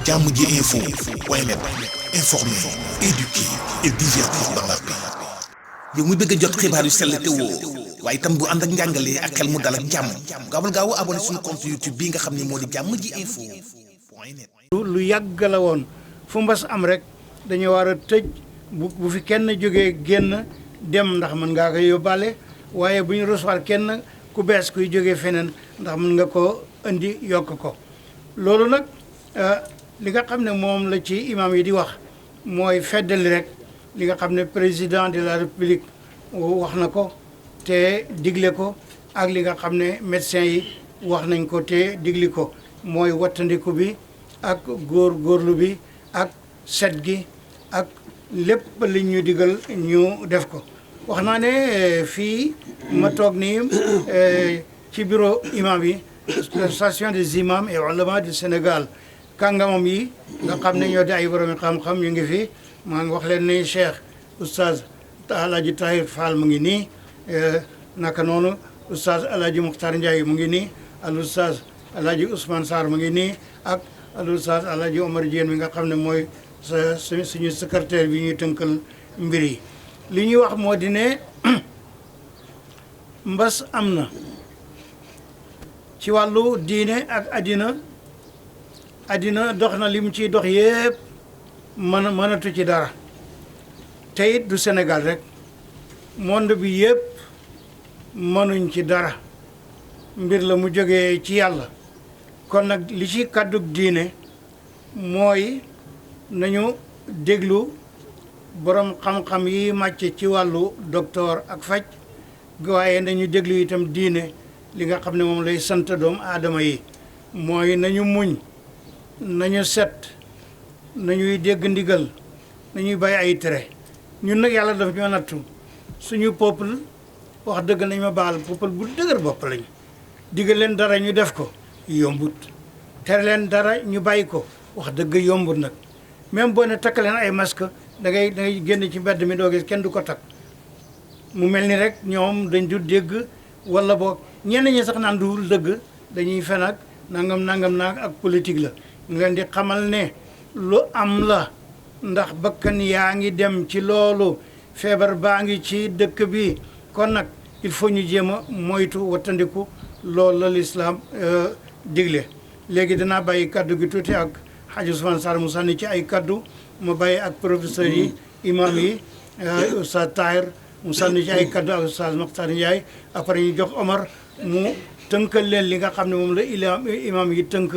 jàmm ji info point net informer, éduquer et divertir dans la paix. yow muy bëgg a jot xibaar yu sell te woo waaye itam bu ànd ak njàngalee ak xel mu dal ak jàmm gaawal gaaw abonné suñu compte YouTube bii nga xam ne moo di jàmm ji info point net. lu yàgg la woon fu mbas am rek dañu war a tëj bu fi kenn jógee génn dem ndax mën ngaa ko yóbbaale waaye bu ñu recevoir kenn ku bees kuy jógee feneen ndax mën nga ko indi yokk ko loolu nag li nga xam ne moom la ci imam yi di wax mooy feddali rek li nga xam ne président de la république wax na ko te digle ko ak li nga xam ne médecins yi wax nañ ko te digli ko mooy wattandiku bi ak góorgóorlu bi ak set gi ak lépp li ñu digal ñu def ko wax naa ne fii ma toog nii ci bureau imam yi l'association des imams et oulémas du Sénégal kàngamam yi nga xam ne ñoo di ay borom xam-xam ñu ngi fi maa ngi wax leen ne Cheikh oustaz Alaaji Tahir Fall mu ngi nii naka noonu oustaz Alaaji Muxtar Ndiaye mu ngi nii al oustaz Alaaji Ousmane Sarr mu ngi nii ak al oustaz Alaaji Omar Diène mi nga xam ne mooy suñu secrétaire bi ñuy tënkal mbir yi li ñuy wax moo di ne mbas am na ci wàllu diine ak addina dox na li mu ciy dox yépp mënatu ci dara te it du Sénégal rek monde bi yépp mënuñ ci dara mbir la mu jógee ci yàlla kon nag li ci kàddug diine mooy nañu déglu borom xam-xam yi màcc ci wàllu docteur ak faj waaye nañu déglu itam diine li nga xam ne moom lay sant doomu aadama yi mooy nañu muñ nañu set nañuy dégg ndigal nañuy bàyyi ay tere ñun nag yàlla daf ñoo nattu suñu peuple wax dëgg nañ ma baal peuple bu dëgër bopp lañ digal leen dara ñu def ko yombut tere leen dara ñu bàyyi ko wax dëgg yombut nag même boo ne takk leen ay masque da ngay génn ci mbedd mi doo gis kenn du ko takk mu mel ni rek ñoom dañ du dégg wala boog ñenn ñi sax naan duwul dëgg dañuy fen ak nangam naag ak politique la ñu leen di xamal ne lu am la ndax bakkan yaa ngi dem ci loolu feebar baa ngi ci dëkk bi kon nag il faut ñu jéem a moytu wattandiku loolu la lislaam digle léegi dinaa bàyyi kaddu gi tuuti ak Hadj Ousmane Sarr mu sànni ci ay kaddu ma bàyyi ak professeur yi imam yi Oustaz Tahir mu sànni ci ay kaddu ak Oustaz Mokhtar Ndiaye après ñu jox Omar mu tënkal leen li nga xam ne moom la imam yi tënk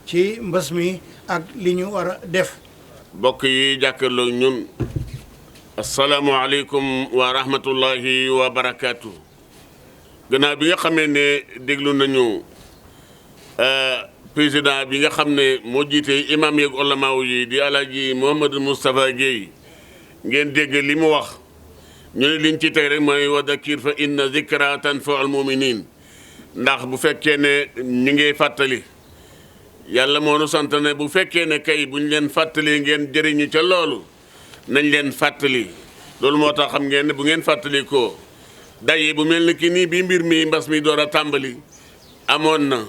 ci mbas mi ak li ñu war a def. mbokk yi jàkkaarloo ñun asalaamualeykum wa rahmatullahi wa barakaatu. gannaaw bi nga xamee ne déglu nañu président bi nga xam ne moo jiite imam yeeg ulamaaw yi di alaaji Mouhamadou Moustapha Guèye ngeen dégg li mu wax ñu ne liñ ci teg rek mooy wa dakir fa inna zikra tanfa'ul muminin ndax bu fekkee ne ñu ngi fàttali yàlla moo nu sant ne bu fekkee ne kay buñ leen fàttali ngeen jëriñu ca loolu nañ leen fàttali loolu moo tax xam ngeen ne bu ngeen fàttali ko daye bu mel ni ki nii bi mbir mi mbas mi door a tàmbali amoon na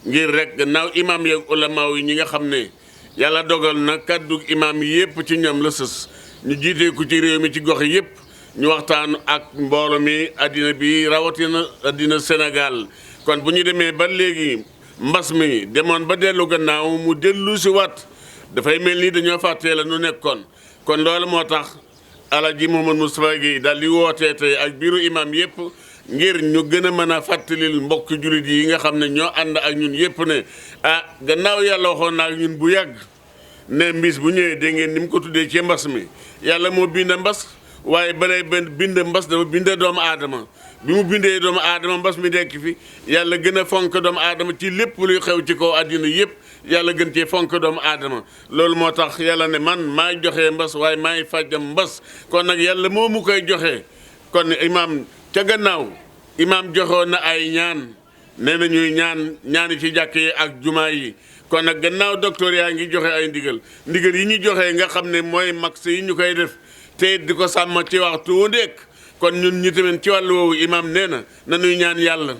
ngir rek gannaaw imam yeeg ulamaaw yi ñi nga xam ne yàlla dogal na kàddu imam yi yëpp ci ñoom la sës ñu jiitee ko ci réew mi ci gox yëpp ñu waxtaan ak mboolo mi addina bi rawatina addina Sénégal kon bu ñu demee ba léegi mbas mi demoon ba dellu gannaaw mu dellu si waat dafay mel ni dañoo fàttee la nu nekkoon kon loolu moo tax Alaaji Mouhamadou Moustapha Guèye daal di wootee tey ak biiru imam yëpp ngir ñu gën a mën a fàttalil mbokk jullit yi nga xam ne ñoo ànd ak ñun yëpp ne gannaaw yàlla waxoon na ak ñun bu yàgg ne mbis bu ñëwee dégg ngeen ni mu ko tuddee ci mbas mi yàlla moo bind mbas waaye balay bind mbas dafa bindee doomu aadama bi mu bindee doomu aadama mbas mi nekk fi yàlla gën a fonk doomu aadama ci lépp luy xew ci kaw àddina yëpp yàlla gën cee fonk doomu aadama loolu moo tax yàlla ne man maay joxe mbas waaye maay fajjam mbas kon nag yàlla moo mu koy joxe kon imaam ca gannaaw imaam joxoon na ay ñaan nee na ñuy ñaani ci jàkk yi ak jumaa yi kon nag gannaaw docteur yaa ngi joxe ay ndigal yi ñu joxe nga xam ne mooy max yi ñu koy def te di ko sàmm ci waxtu wu nekk kon ñun ñu tamit ci wàllu woowu imaam nee na nañuy ñaan yàlla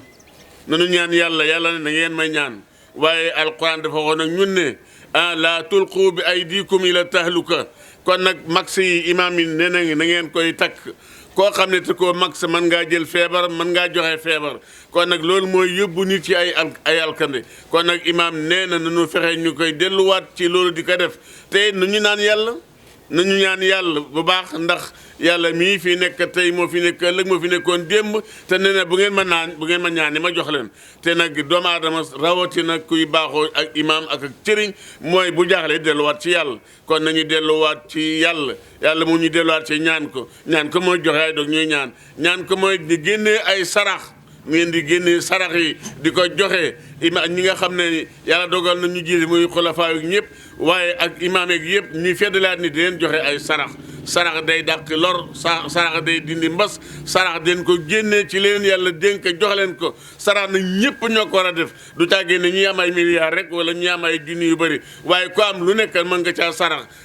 yàlla ne na ngeen may ñaan waaye alquran dafa waxoon ak ñun ne la tulqu bi aydikum ila tahluka kon nag max yi imaam yi nee na ngeen koy takk koo xam ne te koo max mën ngaa jël feebar mën ngaa joxe feebar kon nag loolu mooy yóbbu nit ci ay alkande kon nag imaam nee na nañu fexe ñu koy delluwaat ci loolu di ko def te nu ñu naan yàlla nañu ñaan yàlla bu baax ndax yàlla mii fi nekk tey moo fi nekk ëllëg moo fi nekkoon démb te nee na bu ngeen ma ñaan ma jox leen te nag doomu aadama rawatina kuy baaxoo ak imaam ak cëriñ mooy bu jaaxlee delluwaat ci yàlla kon nañu delluwaat ci yàlla mu ñu delluwaat ci ñaan ko mooy joxe ay dog ñuy ñaan ko mooy di génnee ay sarax ngeen di génne sarax yi di ko joxe ñi nga xam ne yàlla dogal na ñu jiite muy xulafaa yi ñëpp waaye ak imaam yeeg yëpp ñuy feddalaat ni di leen joxe ay sarax day dàq lor sarax day dindi mbas sarax den ko génne ci leen yàlla dénk jox leen ko sarax na ñëpp ñoo ko war a def du tàggee ne ñi am ay milliards rek wala ñi am ay junni yu bëri waaye ko am lu nekk mën nga caa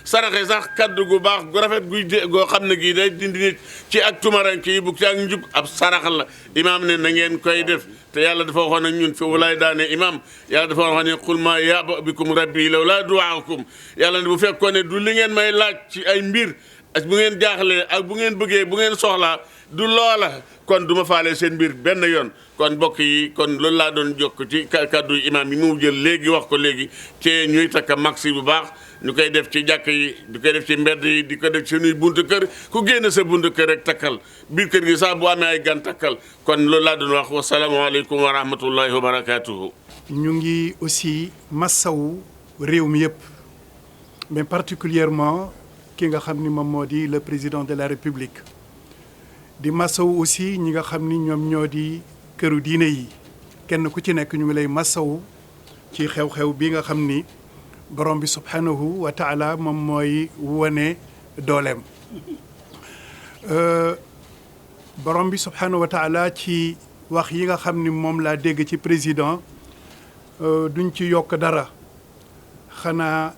saraxe sax kaddu gu baax gu rafet goo xam ne gii day dindi nit ci ak tumaranke yi bu ci ak njub ab sarax la imaam ne na ngeen koy def te yàlla dafa waxoon ak ñun fi walaay daane imam yàlla dafa waxoon ne qul maa ya'ba bikum rabbi lawlaa du'aakum yàlla ne bu fekkoon ne du li ngeen may laaj ci ay mbir ak bu ngeen jaaxlee ak bu ngeen bëggee bu ngeen soxlaa du loola kon du ma faale seen mbir benn yoon kon mbokk yi kon loolu laa doon jokk ci kàddu imam yi mu jël léegi wax ko léegi te ñuy takka maxi bu baax ñu koy def ci jàkk yi di koy def ci mbedd yi di ko def ci suñuy buntu kër ku génn sa buntu kër rek takkal biir kër gi sax bu amee ay gan takkal kon loolu laa doon wax wasalaamaaleykum wa rahmatullahi wa barakatuhu ñu ngi aussi massawu réew mi yëpp mais particulièrement ki nga xam ni moom moo di le président de la république di massawu aussi ñi nga xam ni ñoom ñoo di këru diine yi kenn ku ci nekk ñu ngi lay massawu ci xew-xew bi nga xam ni borom bi subhanahu wa taala moom mooy wane dooleem borom bi subhanahu wa taala ci wax yi nga xam ni moom laa dégg ci président duñ ci yokk dara xanaa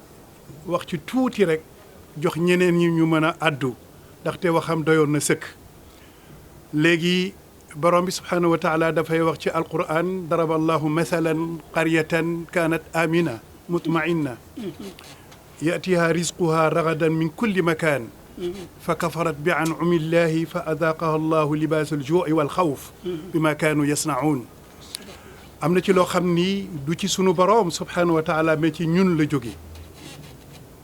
wax ci tuuti rek jox ñeneen ñi ñu mën a addu ndaxte waxam doyoon na sëkk léegi borom bi subhanahu wa taala dafay wax ci alquran daraba allahu mathalan qaryatan kanat amina mutma'inna yatiha rizquha ragadan min kulli makan fa kafarat bi an'ami llahi fa adaqaha allahu libas al-ju'i wal khawf bima kanu yasna'un am na ci loo xam ni du ci sunu borom subhanahu wa taala mais ci ñun la jóge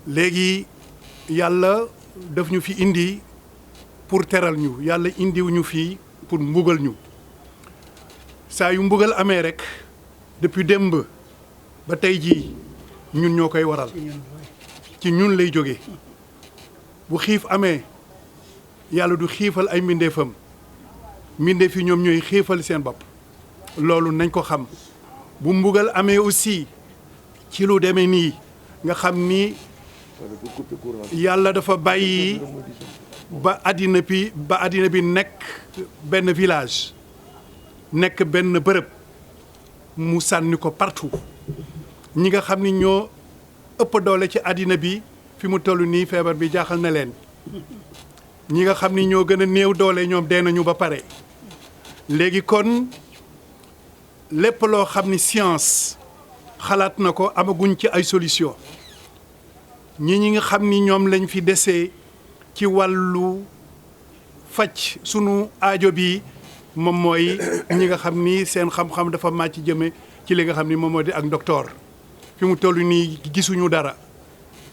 léegi yàlla daf ñu fi indi pour teral ñu yàlla indiw ñu fii pour mbugal ñu saa yu mbugal amee rek depuis démb ba tey jii ñun ñoo koy waral ci ñun lay jóge bu xiif amee yàlla du xiifal ay mbindeefam mbindeef yi ñoom ñooy xiifal seen bopp loolu nañ ko xam bu mbugal amee aussi ci lu demee nii nga xam ni yàlla dafa bàyyi ba àddina bi nekk benn village nekk benn bërëb mu sànni ko partout ñi nga xam ni ñoo ëpp doole ci àddina bi fi mu toll nii feebar bi jaaxal na leen ñi nga xam ni ñoo gën a néew doole ñoom dee nañu ba pare léegi kon lépp loo xam ni science xalaat na ko amaguñ ci ay solution ñi nga xam ni ñoom lañ fi desee ci wàllu faj sunu aajo bi moom mooy ñi nga xam ni seen xam-xam dafa màcc jëme ci li nga xam ni moom moo di ak docteur fi mu toll nii gisuñu dara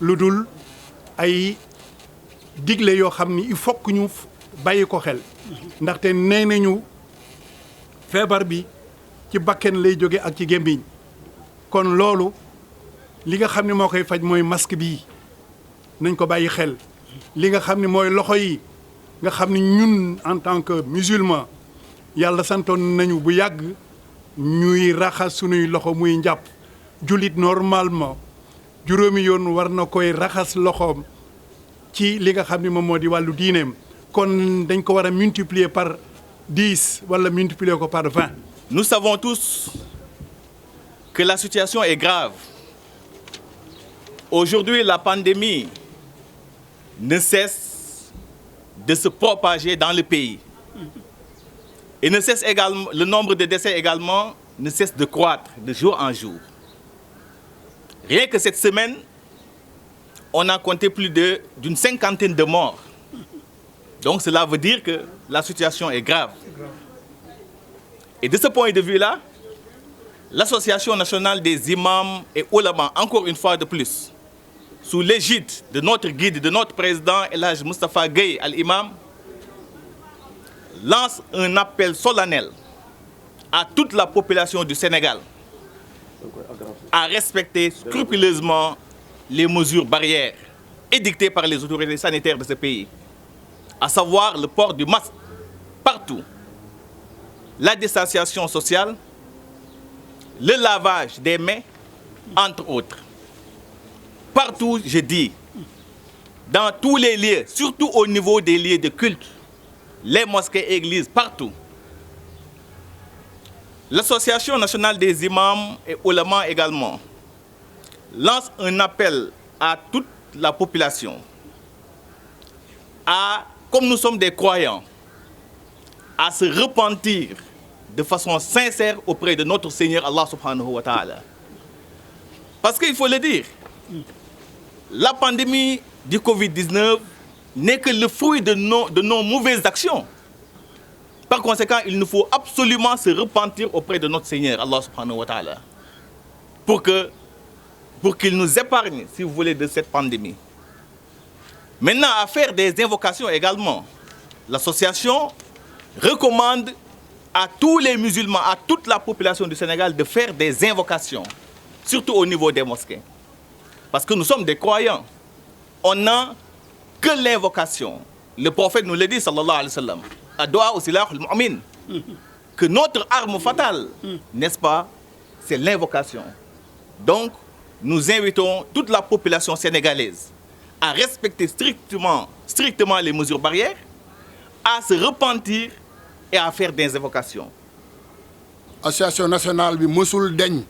lu dul ay digle yoo xam ni il faut que ñu bàyyi ko xel ndaxte nee nañu feebar bi ci bakken lay jóge ak ci gémmiñ kon loolu li nga xam ni moo koy faj mooy masque bii nañ ko bàyyi xel li nga xam ni mooy loxo yi nga xam ni ñun en tant que musulman yàlla santoon nañu bu yàgg ñuy raxas sunuy loxo muy njàpp jullit normalement juróomi yoon war na koy raxas loxoom ci li nga xam ni moom moo di wàllu diineem kon dañ ko war a multiplier par 10 wala multiplier ko par 20. Nous savons tous que la situation est grave. Aujourd'hui, la pandémie ne cesse de se propager dans le pays. Et ne cesse également, le nombre de décès également ne cesse de croître de jour en jour. Rien que cette semaine, on a compté plus d'une cinquantaine de morts. Donc cela veut dire que la situation est grave. Et de ce point de vue-là, l'Association nationale des imams et oulémas, encore une fois de plus, sous l'égide de notre guide, de notre président El Hadj Moustapha Gueye al-Imam, lance un appel solennel à toute la population du Sénégal à respecter scrupuleusement les mesures barrières édictées par les autorités sanitaires de ce pays, à savoir le port du masque partout, la distanciation sociale, le lavage des mains, entre autres. Partout, je dis, dans tous les lieux, surtout au niveau des lieux de culte, les mosquées, églises, partout. L'Association nationale des imams et oulémas également lance un appel à toute la population comme nous sommes des croyants, à se repentir de façon sincère auprès de notre Seigneur Allah subhanahu wa ta'ala. Parce qu'il faut le dire, la pandémie du Covid-19 n'est que le fruit de nos mauvaises actions. Par conséquent, il nous faut absolument se repentir auprès de notre Seigneur, Allah subhanahu wa ta'ala, pour qu'il nous épargne, si vous voulez, de cette pandémie. Maintenant, à faire des invocations également. L'association recommande à tous les musulmans, à toute la population du Sénégal de faire des invocations, surtout au niveau des mosquées. Parce que nous sommes des croyants. On n'a que l'invocation. Le prophète nous l'a dit, sallallahu alayhi wa sallam, ad-du'a silahul mu'min, que notre arme fatale, n'est-ce pas, c'est l'invocation. Donc, nous invitons toute la population sénégalaise à respecter strictement les mesures barrières, à se repentir et à faire des invocations. Association nationale bi mësul deñ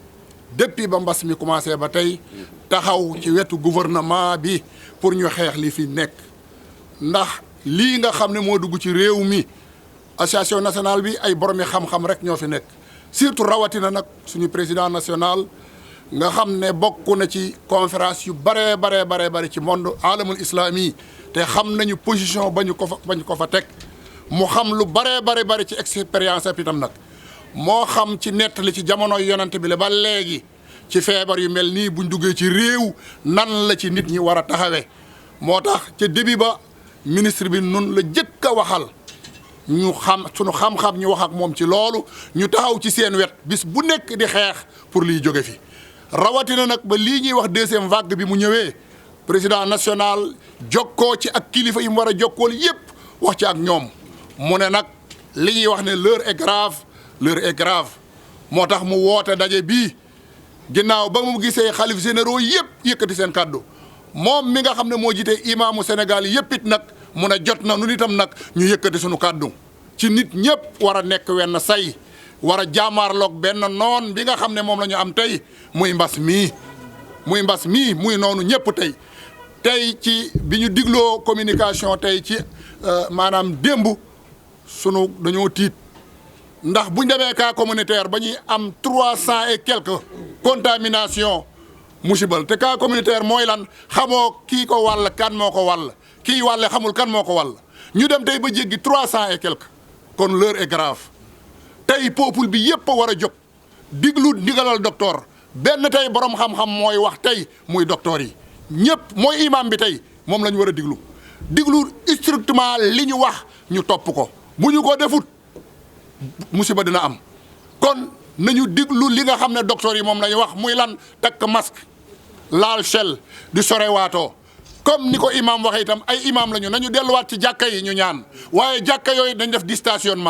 depuis ba mbas mi commencé ba tey taxaw ci wetu gouvernement bi pour ñu xeex li fi nekk ndax lii nga xam ne moo dugg ci réew mi association nationale bi ay boromi xam-xam rek ñoo fi nekk surtout rawatina nag suñu président national nga xam ne bokk na ci conférence yu bare ci monde alamul islami te xam nañu position bañu ko fa teg mu xam lu bare ci expérience am itam nag moo xam ci nettali ci jamono yonent bi la ba léegi ci feebar yu mel nii buñ duggee ci réew nan la ci nit ñi war a taxawee moo tax ca début ba ministre bi nun la jëkk a waxal ñu xam sunu xam-xam ñu wax ak moom ci loolu ñu taxaw ci seen wet bis bu nekk di xeex pour liy jóge fi rawatina nag ba lii ñuy wax deuxième vague bi mu ñëwee président national jokkoo ci ak kilifa yi mu war a jokkool yépp wax ci ak ñoom mu ne nag li ñuy wax ne l'heure est grave moo tax mu woote daje bii ginnaaw ba mu gisee xalif généraux yépp yëkkati seen kàddu moom mi nga xam ne moo jiite imaamu Sénégal yépp it nag mu ne jot na nu itam nag ñu yëkkati sunu kàddu ci nit ñépp war a nekk wenn say war a jaamaarloog benn noon bi nga xam ne moom la ñu am tey muy mbas mii muy noonu ñépp tey ci bi ñu digloo communication tey ci maanaam démb sunu dañoo tiit ndax bu ñu demee cas communautaire ba ñuy am 300 et quelques contamination musibal te cas communautaire mooy lan xamoo kii ko wàll kan moo ko wàll kii wàlle xamul kan moo ko wàll ñu dem tey ba jéggi 300 et quelques kon l'heure est grave tey peuple bi yépp a war a jóg diglu ndigalal docteur benn tey borom xam-xam mooy wax tey muy docteur yi ñépp mooy imam bi tey moom la ñu war a diglu strictement li ñu wax ñu topp ko bu ñu ko defut musiba dina am kon nañu diglu li nga xam ne docteur yi moom la ñu wax muy lan takk masque laal gel di sorewaatoo comme ni ko imam waxee itam ay imam lañu nañu delluwaat ci jàkka yi ñu ñaan waaye jàkka yooyu dañ def distanciation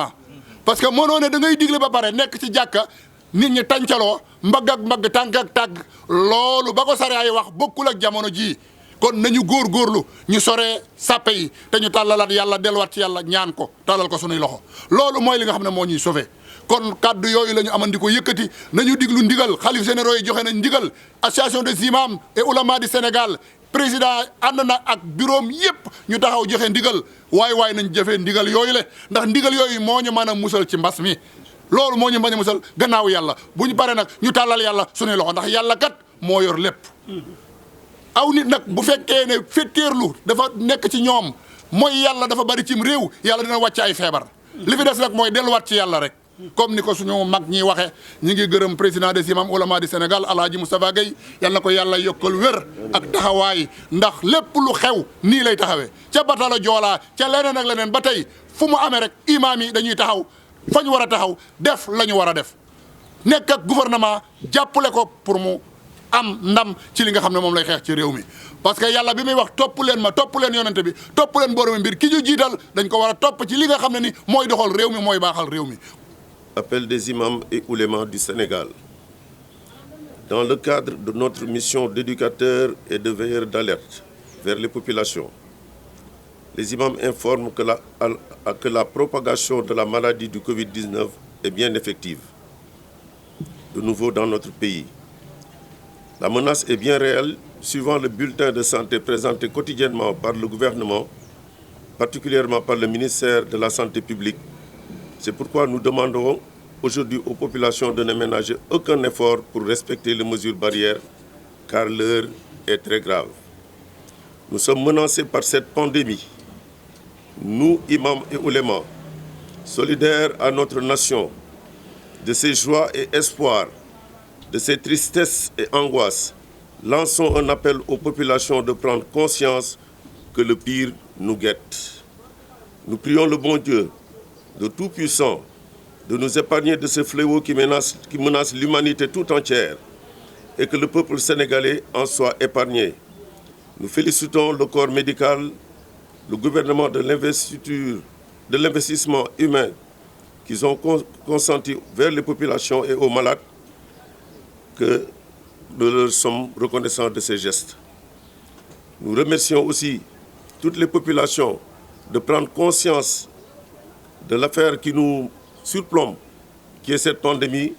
parce que mënoo ne da ngay digle ba pare nekk ci jàkka nit ñi tàncaloo mbagg ak mbagg tànk ak tàgg loolu ba ko sariya yi wax bokkul ak jamono jii kon nañu góorgóorlu ñu soree sàppe yi te ñu tàllalaat yàlla delluwaat ci yàlla ñaan ko tàllal ko sunuy loxo loolu mooy li nga xam ne moo ñuy sauvé kon kaddu yooyu la ñu amandi ko yëkkati nañu diglu ndigal xalif généraux yi joxe nañ ndigal association des imams et oulémas du Sénégal président ànd na ak bureau yépp ñu taxaw joxe ndigal waaye nañ jëfee ndigal yooyu le ndax ndigal yooyu moo ñu mën a musal ci mbas mi loolu moo ñu mën a musal gannaaw yàlla bu ñu paree nag ñu tàllal yàlla sunuy loxo ndax yàlla kat moo yor lépp aw nit nag bu fekkee ne fetteerlu dafa nekk ci ñoom mooy yàlla dafa bari cim réew yàlla dina wàcc ay feebar li fi des nag mooy delluwaat ci yàlla rek comme ni ko suñu mag ñi waxe ñi ngi gërëm président des imams oulémas du Sénégal Alhaji Moustapha Gueye yal na ko yàlla yokkal wér ak taxawaay ndax lépp lu xew nii lay taxawee ca Batalo Joola ca leneen ak leneen ba tey fu mu amee rek imam yi dañuy taxaw fa ñu war a taxaw def la ñu war a def nekk ak gouvernement jàppale ko pour mu am ndam ci li nga xam ne moom lay xeex ci réew mi parce que yàlla bi muy wax topp leen ma topp leen yonente bi topp leen boromi mbir ki ñu jiital dañ ko war a topp ci li nga xam ne ni mooy doxal réew mi mooy baaxal réew mi. Appel des imams et oulémas du Sénégal. Dans le cadre de notre mission d'éducateur et de veilleur d'alerte vers les populations, les imams informent que la propagation de la maladie du Covid-19 est bien effective. De nouveau dans notre pays. La menace est bien réelle, suivant le bulletin de santé présenté quotidiennement par le gouvernement, particulièrement par le ministère de la Santé publique. C'est pourquoi nous demandons aujourd'hui aux populations de ne ménager aucun effort pour respecter les mesures barrières, car l'heure est très grave. Nous sommes menacés par cette pandémie. Nous, imams et oulémas, solidaires à notre nation, de ses joies et espoirs, de ses tristesses et angoisses, lançons un appel aux populations de prendre conscience que le pire nous guette. Nous prions le bon Dieu, de Tout-Puissant, de nous épargner de ce fléau qui menace l'humanité tout entière et que le peuple sénégalais en soit épargné. Nous félicitons le corps médical, le gouvernement de l'investissement humain qu'ils ont consenti vers les populations et aux malades, que nous leur sommes reconnaissants de ces gestes. Nous remercions aussi toutes les populations de prendre conscience de l'affaire qui nous surplombe, qui est cette pandémie,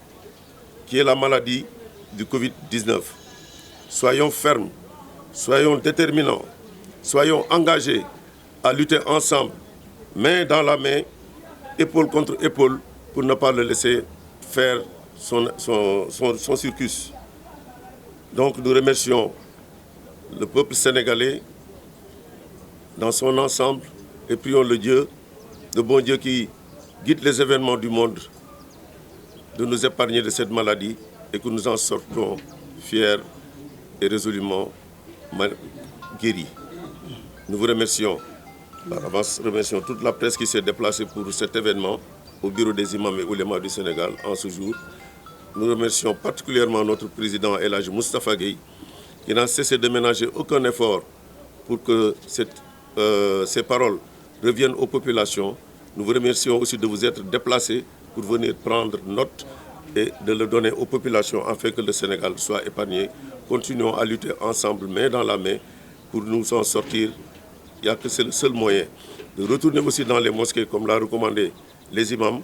qui est la maladie du Covid-19. Soyons fermes, soyons déterminants, soyons engagés à lutter ensemble, main dans la main, épaule contre épaule, pour ne pas le laisser faire son circus. Donc nous remercions le peuple sénégalais dans son ensemble et prions le Dieu, le bon Dieu qui guide les événements du monde, de nous épargner de cette maladie et que nous en sortons fiers et résolument guéris. Nous vous remercions. Par avance, remercions toute la presse qui s'est déplacée pour cet événement au bureau des imams et oulémas du Sénégal en ce jour. Nous remercions particulièrement notre président Elhaji Moustapha Gueye qui n'a cessé de ménager aucun effort pour que ces paroles reviennent aux populations. Nous vous remercions aussi de vous être déplacés pour venir prendre note et de le donner aux populations afin que le Sénégal soit épargné. Continuons à lutter ensemble, main dans la main, pour nous en sortir. Il n'y a que c'est le seul moyen. De retourner aussi dans les mosquées, comme l'a recommandé les imams,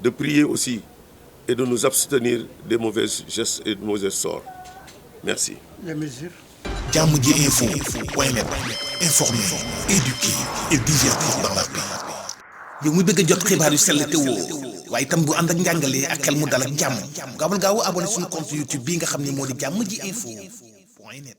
de prier aussi et de nous abstenir des mauvais gestes et de mauvais sorts. Merci. Les mesures. Jàmm ji info point net, informer, éduquer et divertir dans la paix. Yow mi bëgg a jot xibaar yu sell te woo waaye itam bu ànd ak njàngalee ak xel mu dal ak jàmm gaawal gaaw abonné suñu compte YouTube bii nga xam ne moo di Jàmm ji info point net.